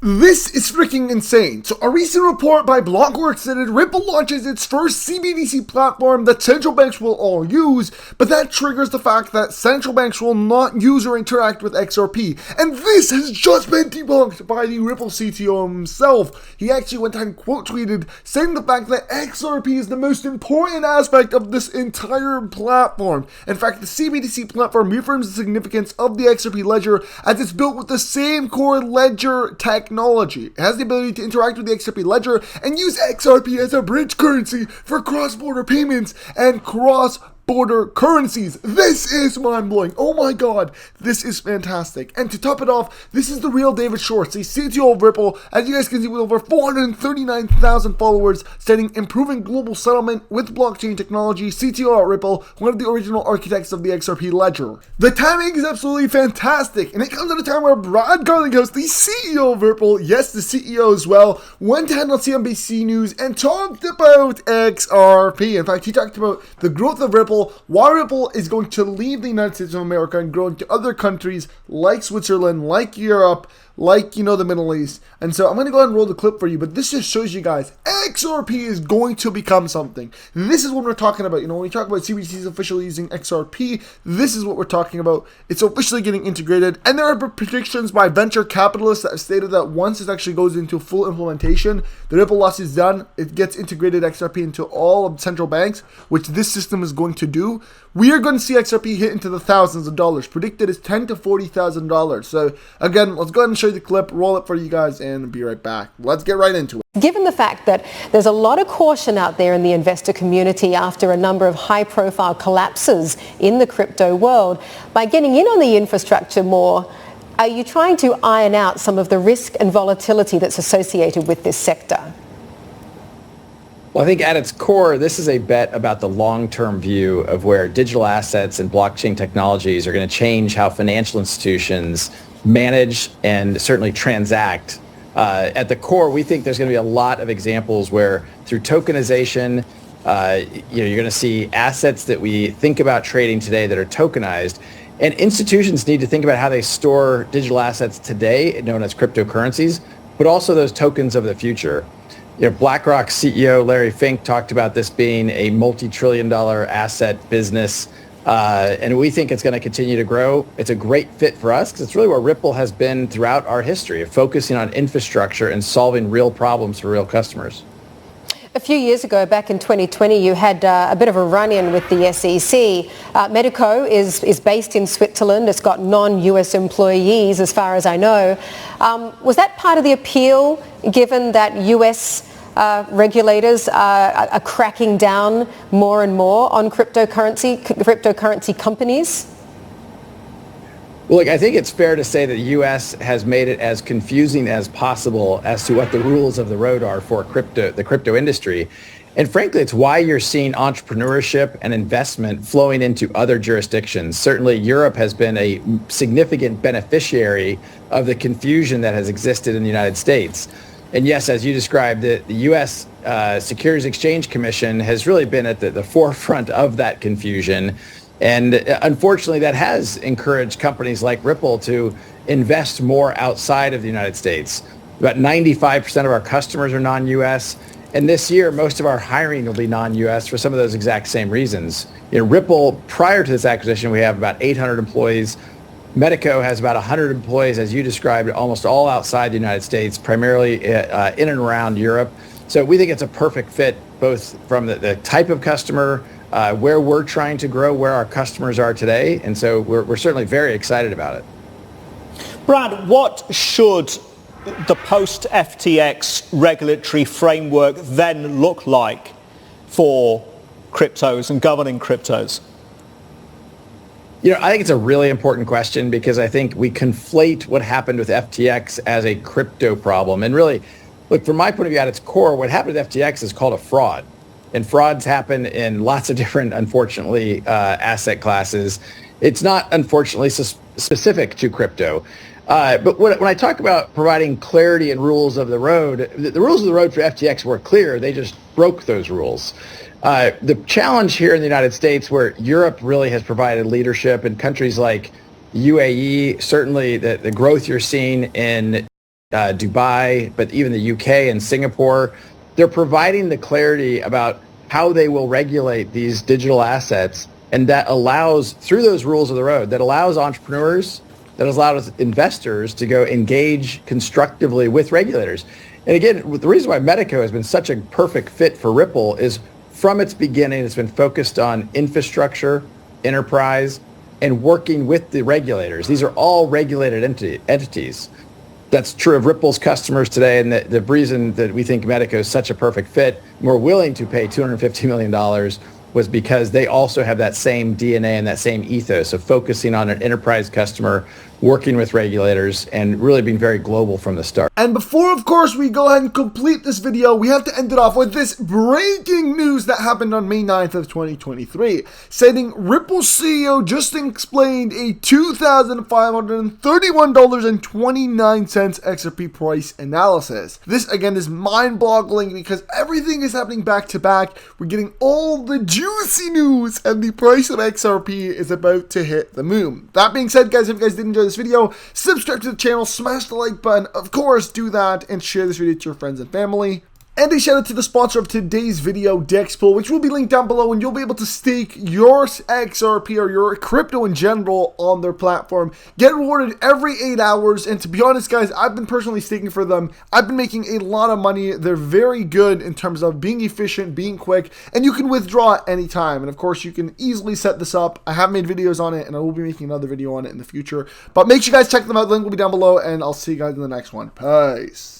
This is freaking insane. So a recent report by Blockworks stated Ripple launches its first CBDC platform that central banks will all use, but that triggers the fact that central banks will not use or interact with XRP. And this has just been debunked by the Ripple CTO himself. He actually went and quote tweeted saying the fact that XRP is the most important aspect of this entire platform. In fact, the CBDC platform reaffirms the significance of the XRP ledger as it's built with the same core ledger technology. It has the ability to interact with the XRP ledger and use XRP as a bridge currency for cross-border payments and cross-border currencies. This is mind-blowing. Oh my god, this is fantastic. And to top it off, this is the real David Schwartz, the CTO of Ripple, as you guys can see, with over 439,000 followers, stating improving global settlement with blockchain technology. CTO at Ripple, one of the original architects of the XRP ledger. The timing is absolutely fantastic, and it comes at a time where Brad Garlinghouse, the CEO of Ripple, yes, the CEO as well, went ahead on CNBC News and talked about XRP. In fact, he talked about the growth of Ripple, why Ripple is going to leave the United States of America and grow into other countries like Switzerland, like Europe, like, the Middle East. And so I'm going to go ahead and roll the clip for you, but this just shows you guys, XRP is going to become something. This is what we're talking about. When we talk about CBDCs officially using XRP, this is what we're talking about. It's officially getting integrated, and there are predictions by venture capitalists that have stated that once this actually goes into full implementation, the Ripple loss is done, it gets integrated XRP into all of central banks, which this system is going to do. We are going to see XRP hit into the thousands of dollars. Predicted is $10,000 to $40,000. So again, let's go ahead and show you the clip, roll it for you guys, and be right back. Let's get right into it. Given the fact that there's a lot of caution out there in the investor community after a number of high-profile collapses in the crypto world, by getting in on the infrastructure more, are you trying to iron out some of the risk and volatility that's associated with this sector? Well, I think at its core, this is a bet about the long-term view of where digital assets and blockchain technologies are going to change how financial institutions manage and certainly transact. At the core, we think there's going to be a lot of examples where through tokenization, you're going to see assets that we think about trading today that are tokenized. And institutions need to think about how they store digital assets today, known as cryptocurrencies, but also those tokens of the future. BlackRock CEO Larry Fink talked about this being a multi-trillion-dollar asset business, and we think it's going to continue to grow. It's a great fit for us because it's really where Ripple has been throughout our history of focusing on infrastructure and solving real problems for real customers. A few years ago, back in 2020, you had a bit of a run-in with the SEC. Medico is based in Switzerland. It's got non-US employees, as far as I know. Was that part of the appeal, given that US regulators are cracking down more and more on cryptocurrency companies? Well, look, I think it's fair to say that the U.S. has made it as confusing as possible as to what the rules of the road are for the crypto industry. And frankly, it's why you're seeing entrepreneurship and investment flowing into other jurisdictions. Certainly, Europe has been a significant beneficiary of the confusion that has existed in the United States. And yes, as you described, the U.S. Securities Exchange Commission has really been at the forefront of that confusion. And unfortunately, that has encouraged companies like Ripple to invest more outside of the United States. About 95% of our customers are non-U.S. And this year, most of our hiring will be non-U.S. for some of those exact same reasons. Ripple, prior to this acquisition, we have about 800 employees. Medico has about 100 employees, as you described, almost all outside the United States, primarily in and around Europe. So we think it's a perfect fit, both from the type of customer, where we're trying to grow, where our customers are today. And so we're certainly very excited about it. Brad, what should the post-FTX regulatory framework then look like for cryptos and governing cryptos? I think it's a really important question because I think we conflate what happened with FTX as a crypto problem. And really, look, from my point of view, at its core, what happened with FTX is called a fraud. And frauds happen in lots of different, unfortunately, asset classes. It's not, unfortunately, specific to crypto. But when I talk about providing clarity and rules of the road, the rules of the road for FTX were clear. They just broke those rules. The challenge here in the United States, where Europe really has provided leadership, and countries like UAE, certainly the growth you're seeing in Dubai, but even the UK and Singapore. They're providing the clarity about how they will regulate these digital assets, and that allows, through those rules of the road, that allows entrepreneurs, that allows investors to go engage constructively with regulators. And again, the reason why Medico has been such a perfect fit for Ripple is from its beginning, it's been focused on infrastructure, enterprise, and working with the regulators. These are all regulated entities. That's true of Ripple's customers today, and the reason that we think Medico is such a perfect fit, we're willing to pay $250 million, was because they also have that same DNA and that same ethos of focusing on an enterprise customer, working with regulators, and really being very global from the start. And before, of course, we go ahead and complete this video, we have to end it off with this breaking news that happened on May 9th of 2023, stating Ripple's CEO just explained a $2,531.29 XRP price analysis. This, again, is mind-boggling because everything is happening back to back. We're getting all the juicy news, and the price of XRP is about to hit the moon. That being said, guys, if you guys did enjoy this video, subscribe to the channel, smash the like button, of course, do that, and share this video to your friends and family. And a shout out to the sponsor of today's video, Dexpool, which will be linked down below, and you'll be able to stake your XRP or your crypto in general on their platform. Get rewarded every 8 hours, and to be honest, guys, I've been personally staking for them. I've been making a lot of money. They're very good in terms of being efficient, being quick, and you can withdraw at any time. And of course, you can easily set this up. I have made videos on it, and I will be making another video on it in the future. But make sure you guys check them out. The link will be down below, and I'll see you guys in the next one. Peace.